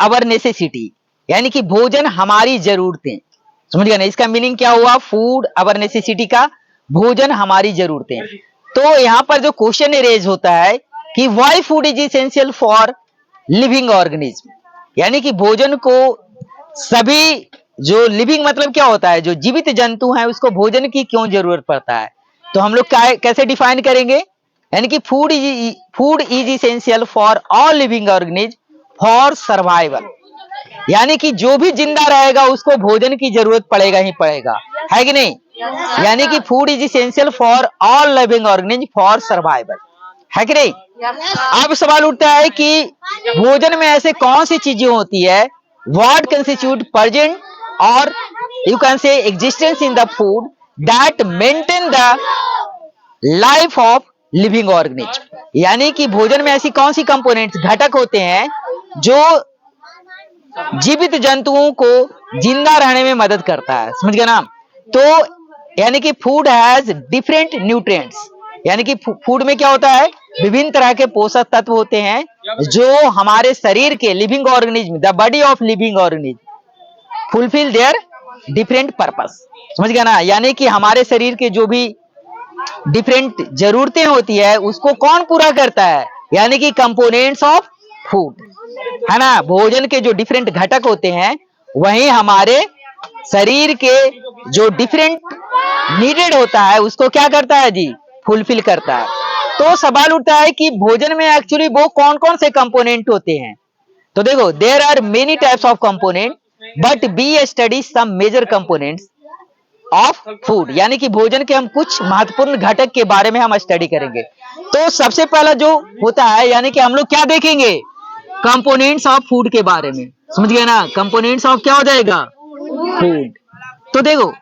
अवर necessity, यानी कि भोजन हमारी जरूरतें। समझ गया ना, इसका मीनिंग क्या हुआ? फूड अवर नेसेसिटी का भोजन हमारी जरूरतें। तो यहाँ पर जो क्वेश्चन रेज होता है कि why food is essential for living organism, यानी कि भोजन को सभी जो लिविंग मतलब क्या होता है, जो जीवित जंतु हैं उसको भोजन की क्यों जरूरत पड़ता है। तो हम लोग कैसे डिफाइन करेंगे, यानी कि food is essential for all living organism for survival, यानी कि जो भी जिंदा रहेगा उसको भोजन की जरूरत पड़ेगा ही पड़ेगा, है कि नहीं? यानी कि food is essential for all living organism for survival, है कि नहीं? अब सवाल उठता है कि भोजन में ऐसे कौन सी चीजें होती है, व्हाट कंस्टिट्यूट प्रेजेंट और you can say existence in the food that maintain the life of living organism, यानी कि भोजन में ऐसी कौन सी कंपोनेंट्स घटक होते हैं जो जीवित जंतुओं को जिंदा रहने में मदद करता है। समझ गए ना? तो यानी कि फूड हैज डिफरेंट न्यूट्रिएंट्स, यानी कि फूड में क्या होता है, विभिन्न तरह के पोषक तत्व होते हैं जो हमारे शरीर के living organism, the body of living organism fulfil their different purpose. समझ गया ना? यानी कि हमारे शरीर के जो भी डिफरेंट जरूरतें होती है उसको कौन पूरा करता है, यानी कि कंपोनेंट्स ऑफ फूड, है ना? भोजन के जो डिफरेंट घटक होते हैं वही हमारे शरीर के जो डिफरेंट नीडेड होता है उसको क्या करता है जी, फुलफिल करता है। तो सवाल उठता है कि भोजन में एक्चुअली वो कौन कौन से कंपोनेंट होते हैं। तो देखो, there are many types of component but we study some major components of food, यानी कि भोजन के हम कुछ महत्वपूर्ण घटक के बारे में हम स्टडी करेंगे। तो सबसे पहला जो होता है, यानी कि हम लोग क्या देखेंगे, कंपोनेंट्स ऑफ फूड के बारे में। समझ गए ना? कंपोनेंट्स ऑफ क्या हो जाएगा, फूड। तो देखो,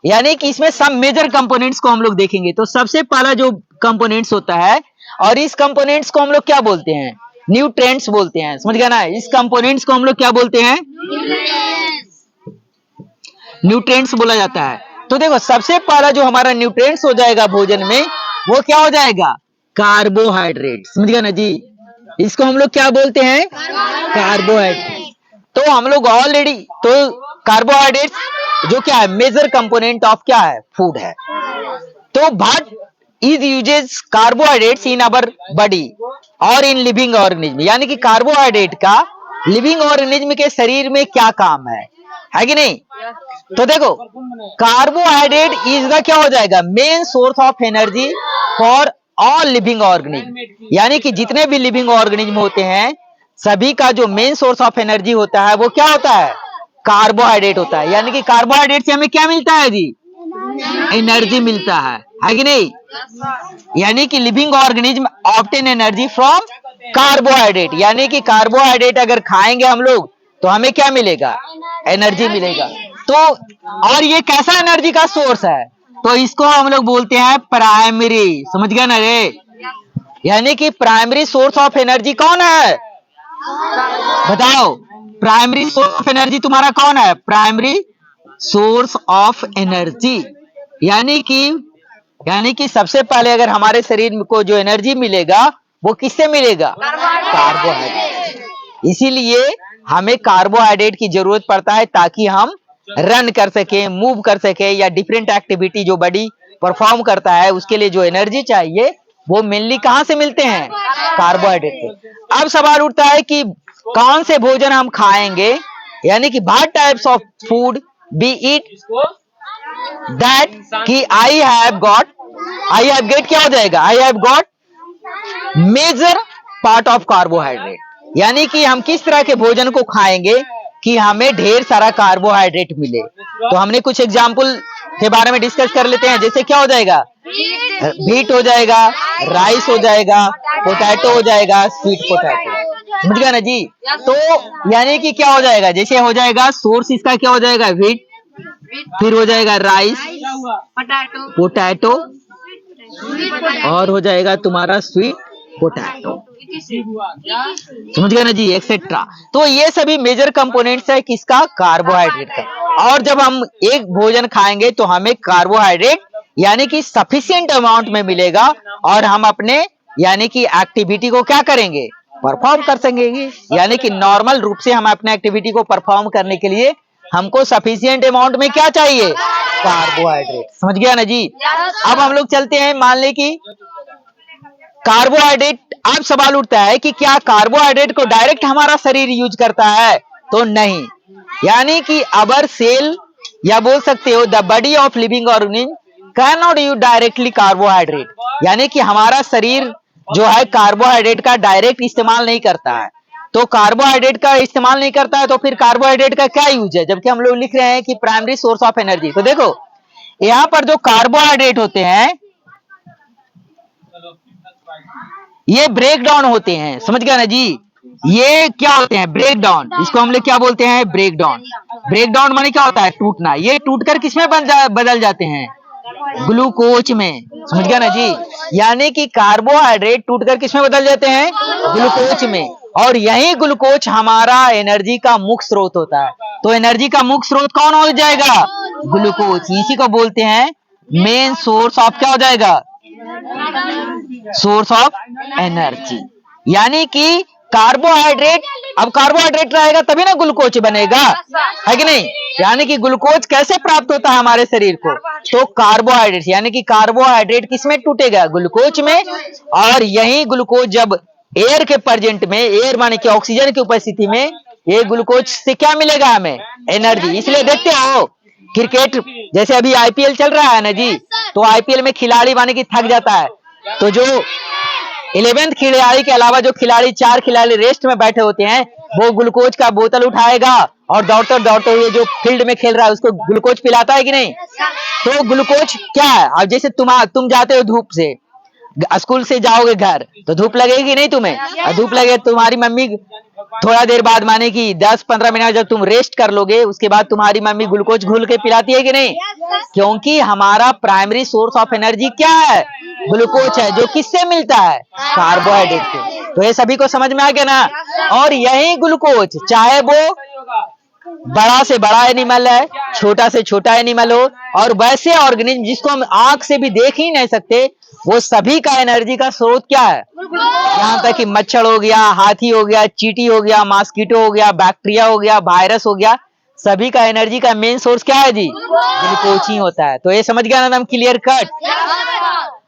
यानी कि इसमें सब मेजर कंपोनेंट्स को हम लोग देखेंगे। तो सबसे पहला जो कंपोनेंट्स होता है, और इस कंपोनेंट्स को हम लोग क्या बोलते हैं, न्यूट्रिएंट्स बोलते हैं। समझ गए ना? इस कंपोनेंट्स को हम लोग क्या बोलते हैं, न्यूट्रिएंट्स बोला जाता है। तो देखो, सबसे पहला जो हमारा न्यूट्रिएंट्स हो जाएगा भोजन में, वो क्या हो जाएगा, कार्बोहाइड्रेट। समझ गए ना जी? इसको हम लोग क्या बोलते हैं, कार्बोहाइड्रेट। तो हम लोग ऑलरेडी, तो कार्बोहाइड्रेट जो क्या है, मेजर कंपोनेंट ऑफ क्या है, फूड है। तो but is uses carbohydrates in our body और इन लिविंग ऑर्गेनिज्म, यानी कि कार्बोहाइड्रेट का लिविंग ऑर्गेनिज्म के शरीर में क्या काम है कि नहीं? तो देखो, कार्बोहाइड्रेट इज द क्या हो जाएगा, main source of energy for all living organism, यानी कि जितने भी लिविंग ऑर्गेनिज्म होते हैं सभी का जो मेन सोर्स ऑफ एनर्जी होता है वो क्या होता है, कार्बोहाइड्रेट होता है। यानी कि कार्बोहाइड्रेट से हमें क्या मिलता है जी, एनर्जी मिलता है कि नहीं? यानी कि living organism obtain energy from carbohydrate, यानी कि कार्बोहाइड्रेट अगर खाएंगे हम लोग तो हमें क्या मिलेगा, एनर्जी मिलेगा। तो और ये कैसा एनर्जी का सोर्स है, तो इसको हम लोग बोलते हैं प्राइमरी। समझ गए ना रे? यानी कि प्राइमरी सोर्स ऑफ एनर्जी कौन है, बताओ, प्राइमरी सोर्स ऑफ एनर्जी तुम्हारा कौन है, प्राइमरी सोर्स ऑफ एनर्जी। यानी कि सबसे पहले अगर हमारे शरीर को जो एनर्जी मिलेगा वो किससे मिलेगा, कार्बोहाइड्रेट। इसीलिए हमें कार्बोहाइड्रेट की जरूरत पड़ता है ताकि हम रन कर सके, मूव कर सके, या डिफरेंट एक्टिविटी जो बॉडी परफॉर्म करता है उसके लिए जो एनर्जी चाहिए वो मेनली कहां से मिलते हैं, कार्बोहाइड्रेट से। अब सवाल उठता है कि कौन से भोजन हम खाएंगे, यानी कि what types of food we eat that कि आई हैव गेट क्या हो जाएगा, I have got major part of carbohydrate, यानी कि हम किस तरह के भोजन को खाएंगे कि हमें ढेर सारा कार्बोहाइड्रेट मिले। तो हमने कुछ एग्जाम्पल के बारे में डिस्कस कर लेते हैं। जैसे क्या हो जाएगा, व्हीट हो जाएगा, राइस हो जाएगा, पोटैटो हो जाएगा, स्वीट पोटैटो। समझ गया ना जी? तो यानी कि क्या हो जाएगा, जैसे हो जाएगा सोर्स इसका क्या हो जाएगा, व्हीट, फिर हो जाएगा राइस, पोटैटो, और हो जाएगा तुम्हारा स्वीट पोटैटो। समझ गया ना जी, एक्सेट्रा। तो ये सभी मेजर कंपोनेंट्स है किसका, कार्बोहाइड्रेट का। और जब हम एक भोजन खाएंगे तो हमें कार्बोहाइड्रेट यानी कि सफिशिएंट अमाउंट में मिलेगा और हम अपने यानी कि एक्टिविटी को क्या करेंगे, परफॉर्म कर सकेंगे। यानी कि नॉर्मल रूप से हम अपने एक्टिविटी को परफॉर्म करने के लिए हमको सफिशिएंट अमाउंट में क्या चाहिए, कार्बोहाइड्रेट। समझ गया ना जी। अब हम लोग चलते हैं, मान ले कि कार्बोहाइड्रेट, अब सवाल उठता है कि क्या कार्बोहाइड्रेट को डायरेक्ट हमारा शरीर यूज करता है, तो नहीं। यानी कि अवर सेल या बोल सकते हो the body of living organism can not use directly carbohydrate. यानी कि हमारा शरीर जो है कार्बोहाइड्रेट का डायरेक्ट इस्तेमाल नहीं करता है। तो कार्बोहाइड्रेट का इस्तेमाल नहीं करता है तो फिर कार्बोहाइड्रेट का क्या यूज है, जबकि हम लोग लिख रहे हैं कि प्राइमरी सोर्स ऑफ एनर्जी। तो देखो यहाँ पर जो कार्बोहाइड्रेट होते हैं ये ब्रेक डाउन होते हैं। समझ गया ना जी। ये क्या होते हैं, ब्रेक डाउन। इसको हम लोग क्या बोलते हैं, ब्रेक डाउन। ब्रेक डाउन माने क्या होता है, टूटना। ये टूटकर किसमें बदल जाते हैं, ग्लूकोज में। समझ गया ना जी। यानी कि कार्बोहाइड्रेट टूटकर किसमें बदल जाते हैं, ग्लूकोज में। और यही ग्लूकोज हमारा एनर्जी का मुख्य स्रोत होता है। तो एनर्जी का मुख्य स्रोत कौन हो जाएगा, ग्लूकोज। इसी को बोलते हैं मेन सोर्स ऑफ, क्या हो जाएगा, सोर्स ऑफ एनर्जी। यानी कि कार्बोहाइड्रेट, अब कार्बोहाइड्रेट रहेगा तभी ना ग्लूकोज बनेगा, है कि नहीं। यानी कि ग्लूकोज कैसे प्राप्त होता है हमारे शरीर को, तो कार्बोहाइड्रेट। यानी कि कार्बोहाइड्रेट किसमें टूटेगा, ग्लूकोज में। और यही ग्लूकोज जब एयर के प्रेजेंट में, एयर माने कि ऑक्सीजन की उपस्थिति में, ये ग्लूकोज से क्या मिलेगा हमें, एनर्जी। इसलिए देखते हो क्रिकेट, जैसे अभी आईपीएल चल रहा है ना जी, तो आईपीएल में खिलाड़ी माने कि थक जाता है, तो जो 11th खिलाड़ी के अलावा जो खिलाड़ी 4 खिलाड़ी रेस्ट में बैठे होते हैं, वो ग्लूकोज का बोतल उठाएगा और दौड़ते दौड़ते हुए जो फील्ड में खेल रहा है उसको ग्लूकोज पिलाता है कि नहीं। तो ग्लूकोज क्या है, अब जैसे तुम जाते हो धूप से, स्कूल से जाओगे घर, तो धूप लगेगी नहीं तुम्हें, और धूप लगे तुम्हारी मम्मी थोड़ा देर बाद माने कि 10-15 मिनट जब तुम रेस्ट कर लोगे, उसके बाद तुम्हारी मम्मी ग्लूकोज घोल के पिलाती है कि नहीं। क्योंकि हमारा प्राइमरी सोर्स ऑफ एनर्जी क्या है, ग्लूकोज है, जो किससे मिलता है, कार्बोहाइड्रेट से। तो ये सभी को समझ में आ गया ना। और यही ग्लूकोज, चाहे वो बड़ा से बड़ा एनिमल है, छोटा से छोटा एनिमल हो, और वैसे ऑर्गेनिज्म जिसको हम आंख से भी देख ही नहीं सकते, वो सभी का एनर्जी का स्रोत क्या है। यहाँ तक कि मच्छर हो गया, हाथी हो गया, चींटी हो गया, मॉस्किटो हो गया, बैक्टीरिया हो गया, वायरस हो गया, सभी का एनर्जी का मेन सोर्स क्या है जी, ग्लूकोज ही होता है। तो ये समझ गया ना, क्लियर कट।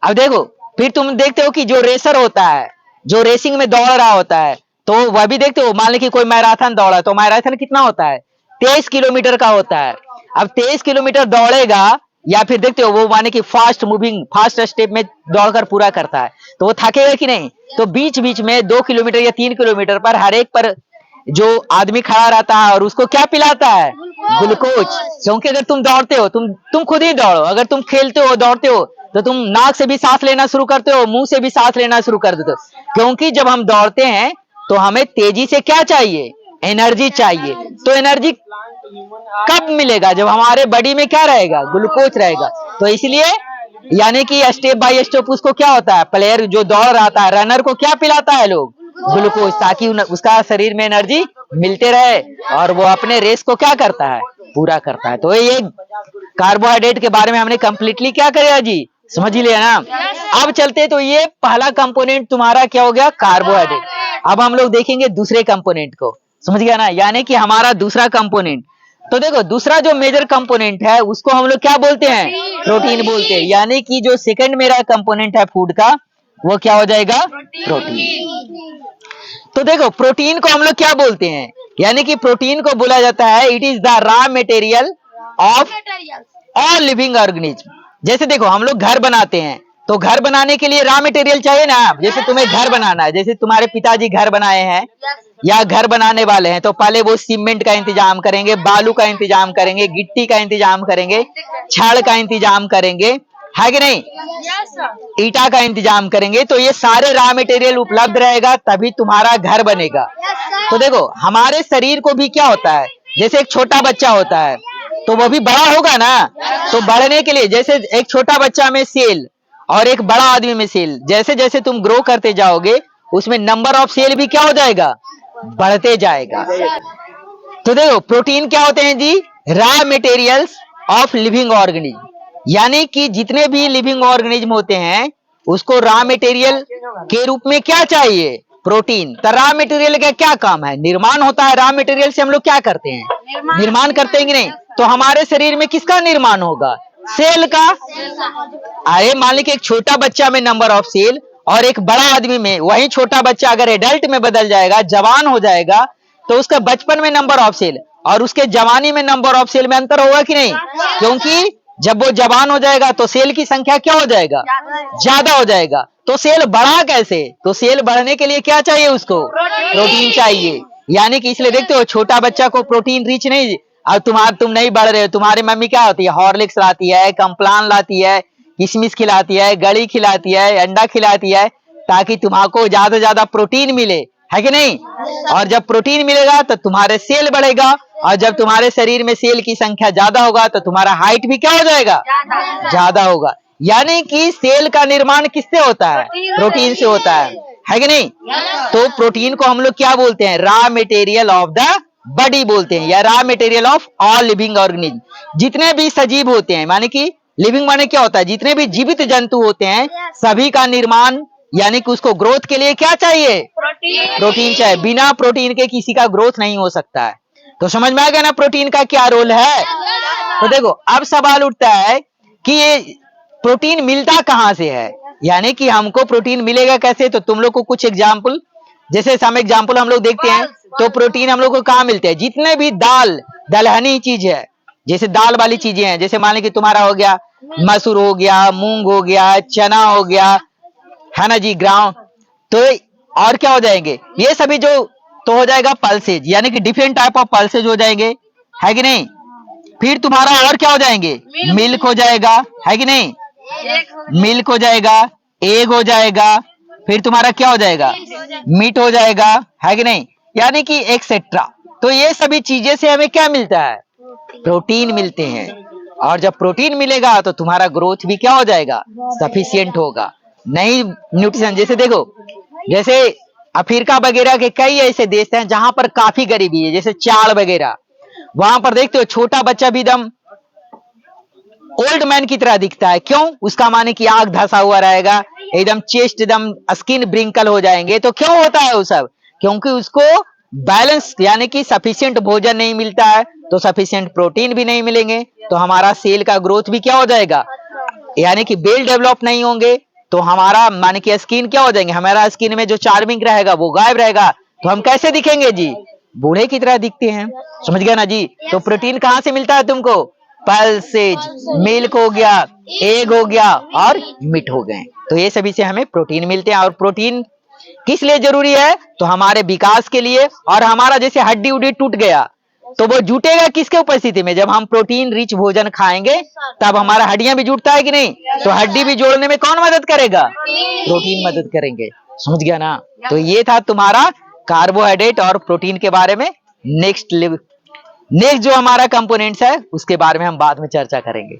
अब देखो फिर तुम देखते हो कि जो रेसर होता है, जो रेसिंग में दौड़ रहा होता है, तो वह भी देखते हो, मान ली कि कोई मैराथन दौड़ा, तो मैराथन कितना होता है, 23 किलोमीटर का होता है। अब 23 किलोमीटर दौड़ेगा, या फिर देखते हो वो माने कि फास्ट मूविंग, फास्ट स्टेप में दौड़कर पूरा करता है, तो वो थकेगा कि नहीं। तो बीच बीच में 2 किलोमीटर या 3 किलोमीटर पर हर एक पर जो आदमी खड़ा रहता है और उसको क्या पिलाता है, ग्लूकोज। क्योंकि अगर तुम दौड़ते हो, तुम खुद ही दौड़ो, अगर तुम खेलते हो, दौड़ते हो, तो तुम नाक से भी सांस लेना शुरू करते हो, मुंह से भी सांस लेना शुरू कर देते हो। क्योंकि जब हम दौड़ते हैं तो हमें तेजी से क्या चाहिए, एनर्जी चाहिए। तो एनर्जी कब मिलेगा, जब हमारे बॉडी में क्या रहेगा, ग्लूकोज रहेगा। तो इसलिए यानी कि स्टेप बाय स्टेप उसको क्या होता है, प्लेयर जो दौड़ रहा है, रनर को क्या पिलाता है लोग, ग्लूकोज, ताकि उसका शरीर में एनर्जी मिलते रहे और वो अपने रेस को क्या करता है, पूरा करता है। तो ये कार्बोहाइड्रेट के बारे में हमने कंप्लीटली क्या करेगा जी, समझ ही लिया ना। अब चलते, तो ये पहला कंपोनेंट तुम्हारा क्या हो गया, कार्बोहाइड्रेट। अब हम लोग देखेंगे दूसरे कंपोनेंट को, समझ गया ना, यानी कि हमारा दूसरा कंपोनेंट। तो देखो दूसरा जो मेजर कंपोनेंट है उसको हम लोग क्या बोलते हैं, प्रोटीन बोलते हैं। यानी कि जो सेकंड मेरा कंपोनेंट है फूड का, वो क्या हो जाएगा, प्रोटीन। तो देखो प्रोटीन को हम लोग क्या बोलते हैं, यानी कि प्रोटीन को बोला जाता है it is the raw material of all living organism. जैसे देखो हम लोग घर बनाते हैं, तो घर बनाने के लिए रॉ मटेरियल चाहिए ना। जैसे तुम्हें घर बनाना है, जैसे तुम्हारे पिताजी घर बनाए हैं या घर बनाने वाले हैं, तो पहले वो सीमेंट का इंतजाम करेंगे, बालू का इंतजाम करेंगे, गिट्टी का इंतजाम करेंगे, छड़ का इंतजाम करेंगे, है कि नहीं, ईटा का इंतजाम करेंगे। तो ये सारे रॉ मटेरियल उपलब्ध रहेगा तभी तुम्हारा घर बनेगा। तो देखो हमारे शरीर को भी क्या होता है, जैसे एक छोटा बच्चा होता है तो वो भी बड़ा होगा ना। तो बढ़ने के लिए जैसे एक छोटा बच्चा में सेल और एक बड़ा आदमी में सेल, जैसे जैसे तुम ग्रो करते जाओगे उसमें नंबर ऑफ सेल भी क्या हो जाएगा, बढ़ते जाएगा। तो देखो प्रोटीन क्या होते हैं जी, raw materials of living organism. यानी कि जितने भी लिविंग ऑर्गेनिज्म होते हैं उसको रॉ मटेरियल के रूप में क्या चाहिए, प्रोटीन। तो रॉ मटेरियल का क्या काम है? निर्माण होता है। रॉ मटेरियल से हम लोग क्या करते हैं? निर्माण करते हैं कि नहीं? तो हमारे शरीर में किसका निर्माण होगा? सेल का। अरे मान लीजिए एक छोटा बच्चा में नंबर ऑफ सेल और एक बड़ा आदमी में, वही छोटा बच्चा अगर एडल्ट में बदल जाएगा, जवान हो जाएगा, तो उसका बचपन में नंबर ऑफ सेल और उसके जवानी में नंबर ऑफ सेल में अंतर होगा कि नहीं? क्योंकि जब वो जवान हो जाएगा तो सेल की संख्या क्या हो जाएगा? ज्यादा हो जाएगा। तो सेल बढ़ा कैसे? तो सेल बढ़ने के लिए क्या चाहिए उसको? प्रोटीन चाहिए। यानी कि इसलिए देखते हो छोटा बच्चा को प्रोटीन रिच नहीं, और तुम नहीं बढ़ रहे हो, तुम्हारी मम्मी क्या होती है? हॉर्लिक्स लाती है, कम्प्लान लाती है, किशमिश खिलाती है, गड़ी खिलाती है, अंडा खिलाती है, ताकि तुम्हारे ज्यादा से ज्यादा प्रोटीन मिले, है कि नहीं? और जब प्रोटीन मिलेगा तो तुम्हारे सेल बढ़ेगा, और जब तुम्हारे शरीर में सेल की संख्या ज्यादा होगा तो तुम्हारा हाइट भी क्या हो जाएगा? ज्यादा होगा। यानी कि सेल का निर्माण किससे होता है? प्रोटीन से होता है कि नहीं? तो प्रोटीन को हम लोग क्या बोलते हैं? Raw material of the body बोलते हैं, या raw material of all living organism. जितने भी सजीव होते हैं, माने कि लिविंग माने क्या होता है? जितने भी जीवित जंतु होते हैं, सभी का निर्माण यानी कि उसको ग्रोथ के लिए क्या चाहिए? प्रोटीन चाहिए। बिना प्रोटीन के किसी का ग्रोथ नहीं हो सकता है। तो समझ में आ गया ना प्रोटीन का क्या रोल है? तो देखो अब सवाल उठता है कि ये प्रोटीन मिलता कहां से है, यानी कि हमको प्रोटीन मिलेगा कैसे? तो तुम लोग को कुछ एग्जाम्पल, जैसे सम एग्जाम्पल हम लोग देखते हैं। तो प्रोटीन हम लोग को कहाँ मिलते हैं? जितने भी दलहनी चीज है, जैसे दाल वाली चीजें हैं, जैसे मान लीजिए तुम्हारा हो गया मसूर, हो गया मूंग, हो गया चना, हो गया, है ना जी, ग्राम। तो और क्या हो जाएंगे? ये सभी जो तो हो जाएगा पल्सेज, यानी कि डिफरेंट टाइप ऑफ पल्सेज हो जाएंगे, है कि नहीं? फिर तुम्हारा और क्या हो जाएंगे? मिल्क हो जाएगा, है कि नहीं? मिल्क हो जाएगा, एग हो जाएगा, फिर तुम्हारा क्या हो जाएगा? मीट हो जाएगा, है कि नहीं? यानी कि एक्सेट्रा। तो ये सभी चीजें से हमें क्या मिलता है? प्रोटीन मिलते हैं। और जब प्रोटीन मिलेगा तो तुम्हारा ग्रोथ भी क्या हो जाएगा? सफिशिएंट होगा। नहीं न्यूट्रिशन, जैसे देखो, जैसे अफ्रीका वगैरह के कई ऐसे देश हैं जहां पर काफी गरीबी है, जैसे चाड़ वगैरह, वहां पर देखते हो छोटा बच्चा भी एकदम ओल्ड मैन की तरह दिखता है। क्यों? उसका माने कि आंख धसा हुआ रहेगा, एकदम चेस्ट, एकदम स्किन ब्रिंकल हो जाएंगे। तो क्यों होता है वो सब? क्योंकि उसको बैलेंस यानी कि सफिशिएंट भोजन नहीं मिलता है, तो सफिशिएंट प्रोटीन भी नहीं मिलेंगे, तो हमारा सेल का ग्रोथ भी क्या हो जाएगा? यानी कि वेल डेवलप नहीं होंगे, तो हमारा माने कि स्किन क्या हो जाएंगे? हमारा स्किन में जो चार्मिंग रहेगा वो गायब रहेगा, तो हम कैसे दिखेंगे जी? बूढ़े की तरह दिखते हैं। समझ गया ना जी? तो प्रोटीन कहां से मिलता है तुमको? पल्सेज, मिल्क हो गया, एग हो गया और मीट हो गए। तो ये सभी से हमें प्रोटीन मिलते हैं। और प्रोटीन किस लिए जरूरी है? तो हमारे विकास के लिए। और हमारा जैसे हड्डी उड्डी टूट गया तो वो जुटेगा किसके उपस्थिति में? जब हम प्रोटीन रिच भोजन खाएंगे तब हमारा हड्डियां भी जुटता है कि नहीं? तो हड्डी भी जोड़ने में कौन मदद करेगा? प्रोटीन मदद करेंगे। समझ गया ना? तो ये था तुम्हारा कार्बोहाइड्रेट और प्रोटीन के बारे में। नेक्स्ट जो हमारा कंपोनेंट्स है उसके बारे में हम बाद में चर्चा करेंगे।